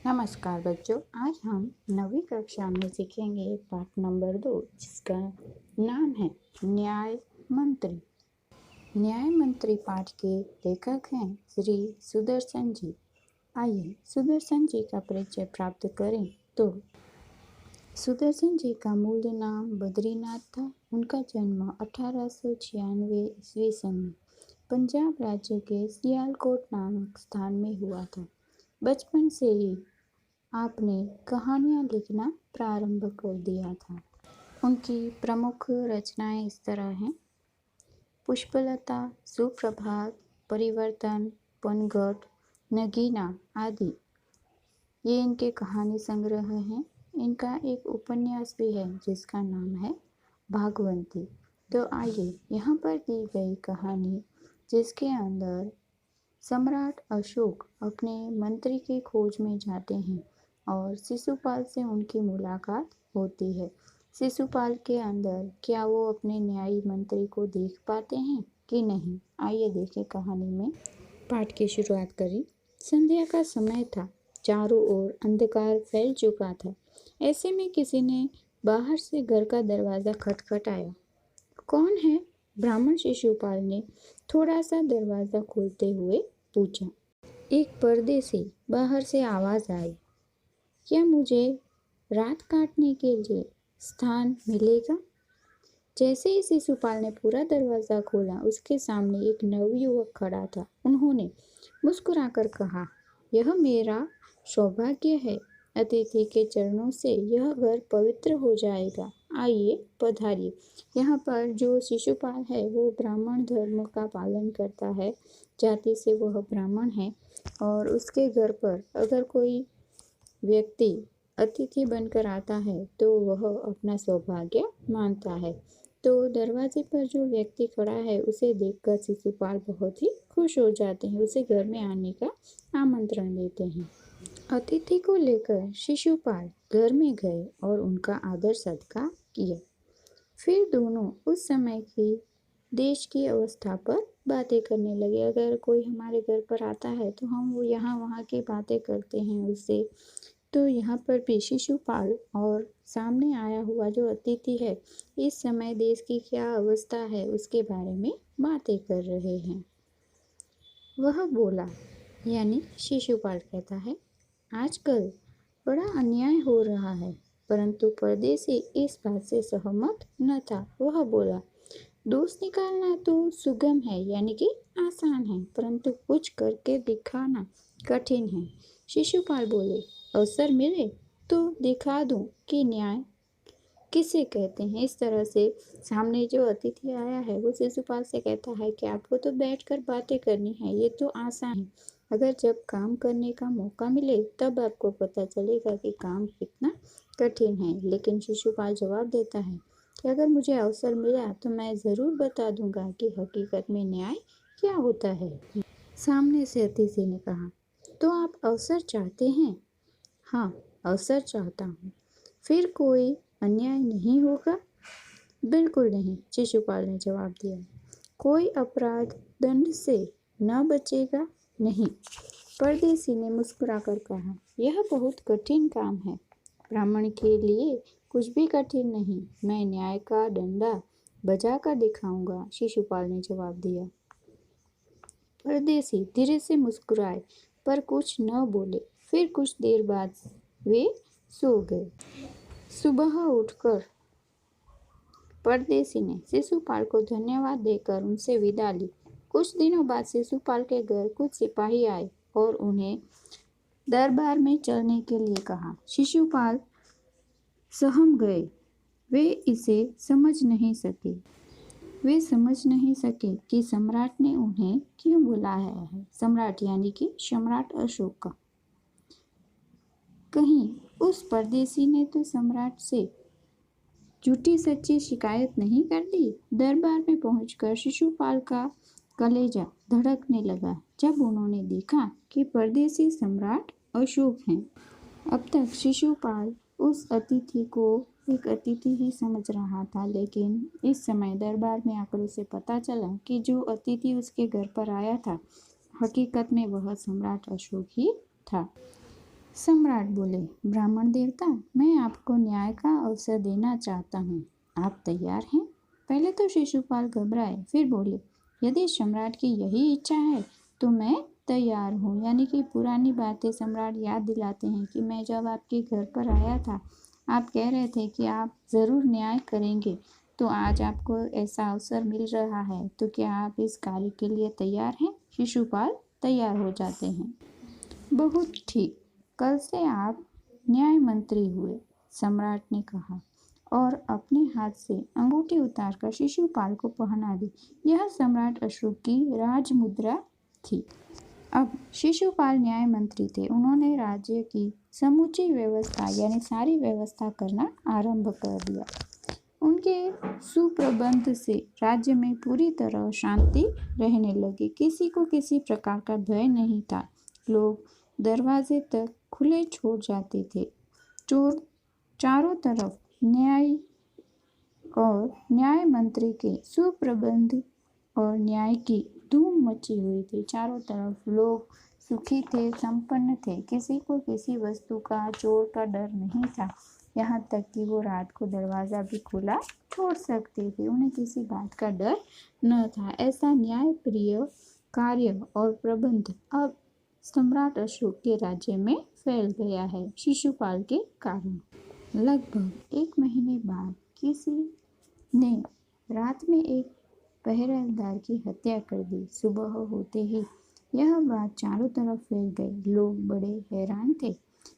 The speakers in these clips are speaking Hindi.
नमस्कार बच्चों, आज हम 9वीं कक्षा में सीखेंगे पाठ नंबर 2 जिसका नाम है न्याय मंत्री। न्याय मंत्री पाठ के लेखक हैं श्री सुदर्शन जी। आइए सुदर्शन जी का परिचय प्राप्त करें। तो सुदर्शन जी का मूल नाम बद्रीनाथ था। उनका जन्म 1896 ईस्वी सन में पंजाब राज्य के सियालकोट नामक स्थान में हुआ था। बचपन से ही आपने कहानियाँ लिखना प्रारंभ कर दिया था। उनकी प्रमुख रचनाएं इस तरह हैं: पुष्पलता, सुप्रभात, परिवर्तन, पनघट, नगीना आदि। ये इनके कहानी संग्रह हैं। इनका एक उपन्यास भी है जिसका नाम है भागवंती। तो आइए यहाँ पर दी गई कहानी, जिसके अंदर सम्राट अशोक अपने मंत्री की खोज में जाते हैं और शिशुपाल से उनकी मुलाकात होती है। शिशुपाल के अंदर क्या वो अपने न्यायी मंत्री को देख पाते हैं कि नहीं, आइए देखें कहानी में। पाठ की शुरुआत करें। संध्या का समय था। चारों ओर अंधकार फैल चुका था। ऐसे में किसी ने बाहर से घर का दरवाजा खटखटाया। कौन है? ब्राह्मण शिशुपाल ने थोड़ा सा दरवाजा खोलते हुए पूछा। एक परदेसी, बाहर से आवाज आई। क्या मुझे रात काटने के लिए स्थान मिलेगा? जैसे ही शिशुपाल ने पूरा दरवाजा खोला, उसके सामने एक नवयुवक खड़ा था। उन्होंने मुस्कुराकर कहा, यह मेरा सौभाग्य है। अतिथि के चरणों से यह घर पवित्र हो जाएगा। आइए पधारिए। यहाँ पर जो शिशुपाल है वो ब्राह्मण धर्म का पालन करता है। जाति से वह ब्राह्मण है और उसके घर पर अगर कोई व्यक्ति अतिथि बनकर आता है तो वह अपना सौभाग्य मानता है। तो दरवाजे पर जो व्यक्ति खड़ा है उसे देखकर शिशुपाल बहुत ही खुश हो जाते हैं। उसे घर में आने का आमंत्रण देते हैं। अतिथि को लेकर शिशुपाल घर में गए और उनका आदर सत्कार किया। फिर दोनों उस समय की देश की अवस्था पर बातें करने लगे। अगर कोई हमारे घर पर आता है तो हम वो यहाँ वहाँ की बातें करते हैं उससे। तो यहाँ पर भी शिशुपाल और सामने आया हुआ जो अतिथि है, इस समय देश की क्या अवस्था है उसके बारे में बातें कर रहे हैं। वह बोला, यानी शिशुपाल कहता है, आजकल बड़ा अन्याय हो रहा है, परंतु परदेसी इस बात से सहमत न था। वह बोला, दोष निकालना तो सुगम है, यानी कि आसान है, परंतु कुछ करके दिखाना कठिन है। शिशुपाल बोले, अवसर मिले तो दिखा दूं कि न्याय किसे कहते हैं। इस तरह से सामने जो अतिथि आया है वो शिशुपाल से कहता है कि आपको तो बैठकर बातें करनी है, ये तो आसान है। अगर जब काम करने का मौका मिले तब आपको पता चलेगा कि काम कितना कठिन है। लेकिन शिशुपाल जवाब देता है कि अगर मुझे अवसर मिला तो मैं ज़रूर बता दूंगा कि हकीकत में न्याय क्या होता है। सामने से अतिथि ने कहा, तो आप अवसर चाहते हैं? हाँ, अवसर चाहता हूँ। फिर कोई अन्याय नहीं होगा? बिल्कुल नहीं, शिशुपाल ने जवाब दिया। कोई अपराध दंड से न बचेगा? नहीं। परदेसी ने मुस्कुराकर कहा, यह बहुत कठिन काम है। ब्राह्मण के लिए कुछ भी कठिन नहीं। मैं न्याय का डंडा बजा कर दिखाऊंगा, शिशुपाल ने जवाब दिया। परदेसी धीरे से मुस्कुराए पर कुछ न बोले। फिर कुछ देर बाद वे सो गए। सुबह उठकर परदेसी ने शिशुपाल को धन्यवाद देकर उनसे विदा ली। कुछ दिनों बाद शिशुपाल के घर कुछ सिपाही आए और उन्हें दरबार में चलने के लिए कहा। शिशुपाल सहम गए। वे इसे समझ नहीं सके। वे समझ नहीं सके कि सम्राट ने उन्हें क्यों बुलाया है। सम्राट यानी कि सम्राट अशोक का। कहीं उस परदेसी ने तो सम्राट से झूठी सच्ची शिकायत नहीं कर दी। दरबार में पहुंचकर शिशुपाल का कलेजा धड़कने लगा जब उन्होंने देखा कि परदेसी सम्राट अशोक हैं। अब तक शिशुपाल उस अतिथि को एक अतिथि ही समझ रहा था, लेकिन इस समय दरबार में आकर उसे पता चला कि जो अतिथि उसके घर पर आया था, हकीकत में वह सम्राट अशोक ही था। सम्राट बोले, ब्राह्मण देवता, मैं आपको न्याय का अवसर देना चाहता हूँ। आप तैयार हैं? पहले तो शिशुपाल घबराए, फिर बोले, यदि सम्राट की यही इच्छा है तो मैं तैयार हूँ। यानी कि पुरानी बातें सम्राट याद दिलाते हैं कि मैं जब आपके घर पर आया था, आप कह रहे थे कि आप ज़रूर न्याय करेंगे, तो आज आपको ऐसा अवसर मिल रहा है, तो क्या आप इस कार्य के लिए तैयार हैं? शिशुपाल तैयार हो जाते हैं। बहुत ठीक, कल से आप न्याय मंत्री हुए, सम्राट ने कहा और अपने हाथ से अंगूठी उतारकर शिशुपाल को पहना दी। यह सम्राट अशोक की राजमुद्रा थी। अब शिशुपाल न्याय मंत्री थे। उन्होंने राज्य की समूची व्यवस्था यानी सारी व्यवस्था करना आरंभ कर दिया। उनके सुप्रबंध से राज्य में पूरी तरह शांति रहने लगी। किसी को किसी प्रकार का भय नहीं था। लोग दरवाजे तक खुले छोड़ जाते थे। चोर चारों तरफ न्याय मंत्री के सुप्रबंध और न्याय की धूम मची हुई थी। चारों तरफ लोग सुखी थे, संपन्न थे। किसी को किसी वस्तु का, चोर का डर नहीं था। यहाँ तक कि वो रात को दरवाज़ा भी खुला छोड़ सकते थे। उन्हें किसी बात का डर न था। ऐसा न्यायप्रिय कार्य और प्रबंध अब सम्राट अशोक के राज्य में फैल गया है, शिशुपाल के कारण। लगभग 1 महीने बाद किसी ने रात में एक पहरेदार की हत्या कर दी। सुबह होते ही यह बात चारों तरफ फैल गई। लोग बड़े हैरान थे।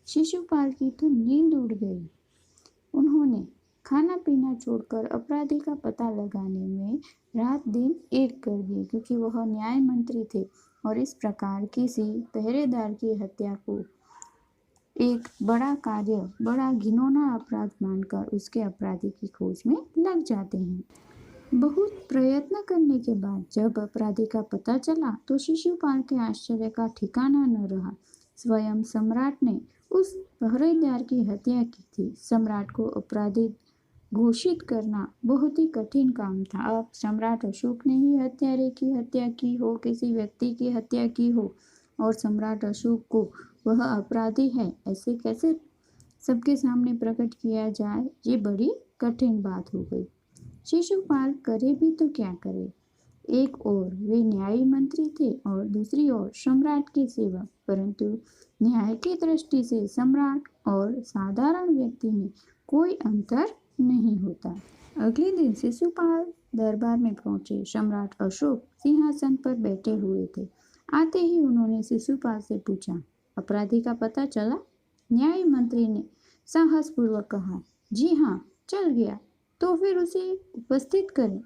शिशुपाल की तो नींद उड़ गई। उन्होंने खाना पीना छोड़कर अपराधी का पता लगाने में रात दिन एक कर दिए, क्योंकि वह न्याय मंत्री थे और इस प्रकार किसी पहरेदार की हत्या को एक बड़ा कार्य, बड़ा घिनौना अपराध मानकर उसके अपराधी की खोज में लग जाते हैं। बहुत प्रयत्न करने के बाद जब अपराधी का पता चला तो शिशुपाल के आश्चर्य का ठिकाना न रहा। स्वयं सम्राट ने उस पहरेदार की हत्या की थी। सम्राट को अपराधी घोषित करना बहुत ही कठिन काम था। अब सम्राट अशोक ने ही हत्यारे की हत्या की हो, किसी व्यक्ति की हत्या की हो, और सम्राट अशोक को वह अपराधी है ऐसे कैसे सबके सामने प्रकट किया जाए, ये बड़ी कठिन बात हो गई। शिशुपाल करे भी तो क्या करे। एक ओर वे न्याय मंत्री थे और दूसरी ओर सम्राट के सेवक, परंतु न्याय की दृष्टि से सम्राट और साधारण व्यक्ति में कोई अंतर नहीं होता। अगले दिन शिशुपाल दरबार में पहुंचे। सम्राट अशोक सिंहासन पर बैठे हुए थे। आते ही उन्होंने शिशुपाल से पूछा, अपराधी का पता चला? न्याय मंत्री ने साहसपूर्वक कहा, जी हाँ, चल गया। तो फिर उसे उपस्थित करें।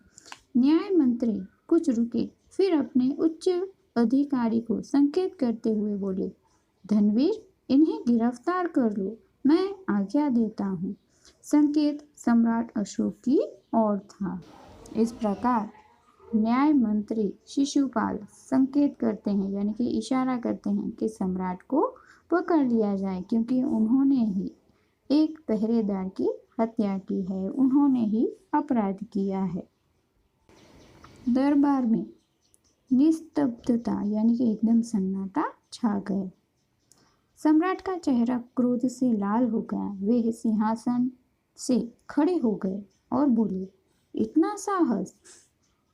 न्याय मंत्री कुछ रुके, फिर अपने उच्च अधिकारी को संकेत करते हुए बोले, धनवीर, इन्हें गिरफ्तार कर लो, मैं आज्ञा देता हूँ। संकेत सम्राट अशोक की ओर था। इस प्रकार न्याय मंत्री शिशुपाल संकेत करते हैं, यानी कि इशारा करते हैं कि सम्राट को पकड़ लिया जाए, क्योंकि उन्होंने ही एक पहरेदार की हत्या की है, उन्होंने ही अपराध किया है। दरबार में निस्तब्धता यानी कि एकदम सन्नाटा छा गया। सम्राट का चेहरा क्रोध से लाल हो गया। वे सिंहासन से खड़े हो गए और बोले, इतना साहस?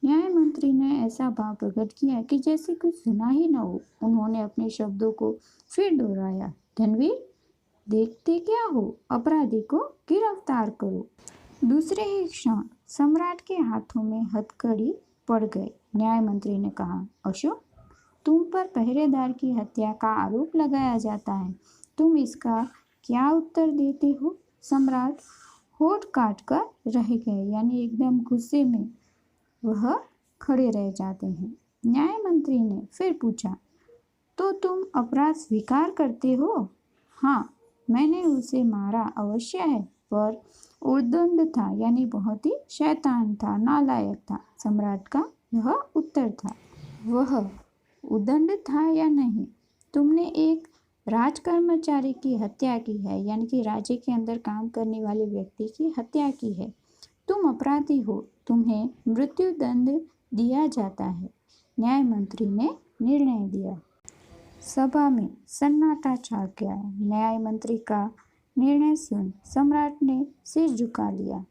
न्याय मंत्री ने ऐसा भाव प्रकट किया कि जैसे कुछ सुना ही न हो। उन्होंने अपने शब्दों को फिर दोहराया, धनवीर, देखते क्या हो, अपराधी को गिरफ्तार करो। दूसरे ही क्षण सम्राट के हाथों में हथकड़ी पड़ गई। न्याय मंत्री ने कहा, अशोक, तुम पर पहरेदार की हत्या का आरोप लगाया जाता है, तुम इसका क्या उत्तर देते हो? सम्राट होठ काट कर रह गए, यानी एकदम गुस्से में वह खड़े रह जाते हैं। न्याय मंत्री ने फिर पूछा, तो तुम अपराध स्वीकार करते हो? हाँ, मैंने उसे मारा अवश्य है, पर उद्दंड था, यानी बहुत ही शैतान था, नालायक था। सम्राट का यह उत्तर था। वह उद्दंड था या नहीं? तुमने एक राजकर्मचारी की हत्या की है, यानी कि राज्य के अंदर काम करने वाले व्यक्ति की हत्या की है। तुम अपराधी हो, तुम्हें मृत्युदंड दिया जाता है। न्याय मंत्री ने निर्णय दिया। सभा में सन्नाटा छा गया। न्याय मंत्री का निर्णय सुन सम्राट ने सिर झुका लिया।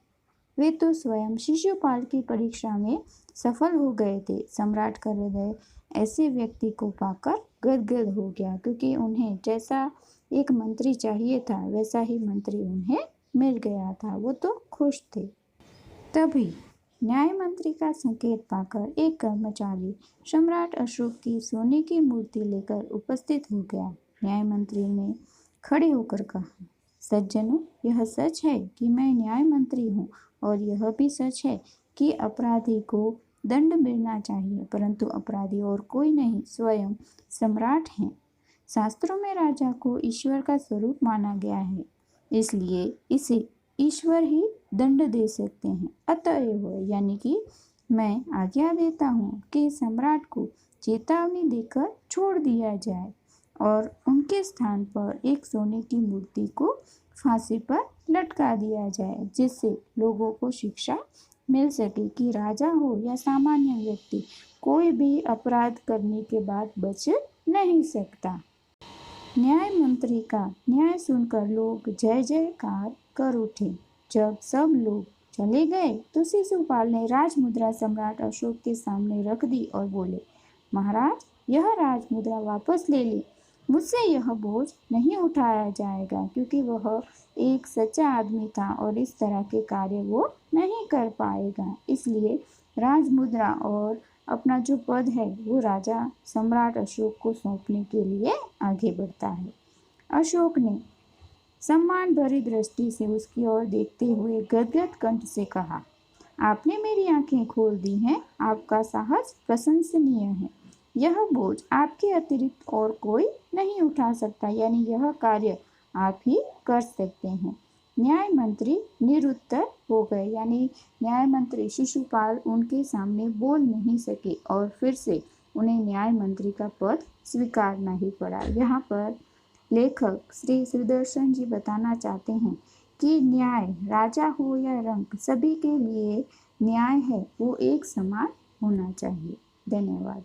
वे तो स्वयं शिशुपाल की परीक्षा में सफल हो गए थे। सम्राट का हृदय ऐसे व्यक्ति को पाकर गदगद हो गया, क्योंकि उन्हें जैसा एक मंत्री चाहिए था वैसा ही मंत्री उन्हें मिल गया था। वो तो खुश थे। तभी न्याय मंत्री का संकेत पाकर एक कर्मचारी सम्राट अशोक की सोने की मूर्ति लेकर उपस्थित हो गया। न्याय मंत्री ने खड़े होकर कहा, सज्जनों, यह सच है कि मैं न्याय मंत्री हूँ और यह भी सच है कि अपराधी को दंड मिलना चाहिए, परंतु अपराधी और कोई नहीं, स्वयं सम्राट हैं। शास्त्रों में राजा को ईश्वर का स्वरूप माना गया है, इसलिए इसे ईश्वर ही दंड दे सकते हैं। अतएव यानी कि मैं आज्ञा देता हूँ कि सम्राट को चेतावनी देकर छोड़ दिया जाए और उनके स्थान पर एक सोने की मूर्ति को फांसी पर लटका दिया जाए, जिससे लोगों को शिक्षा मिल सके कि राजा हो या सामान्य व्यक्ति, कोई भी अपराध करने के बाद बच नहीं सकता। न्याय मंत्री का न्याय सुनकर लोग जय जयकार कर उठे। जब सब लोग चले गए तो शिशुपाल ने राजमुद्रा सम्राट अशोक के सामने रख दी और बोले, महाराज, यह राजमुद्रा वापस ले ले। मुझसे यह बोझ नहीं उठाया जाएगा, क्योंकि वह एक सच्चा आदमी था और इस तरह के कार्य वो नहीं कर पाएगा। इसलिए राजमुद्रा और अपना जो पद है वो राजा सम्राट अशोक को सौंपने के लिए आगे बढ़ता है। अशोक ने सम्मान भरी दृष्टि से उसकी ओर देखते हुए गदगद कंठ से कहा, आपने मेरी आंखें खोल दी हैं। आपका साहस प्रशंसनीय है। यह बोझ आपके अतिरिक्त और कोई नहीं उठा सकता, यानी यह कार्य आप ही कर सकते हैं। न्याय मंत्री निरुत्तर हो गए, यानी न्याय मंत्री शिशुपाल उनके सामने बोल नहीं सके और फिर से उन्हें न्याय मंत्री का पद स्वीकारना ही पड़ा। यहाँ पर लेखक श्री सुदर्शन जी बताना चाहते हैं कि न्याय राजा हो या रंक, सभी के लिए न्याय है वो एक समान होना चाहिए। धन्यवाद।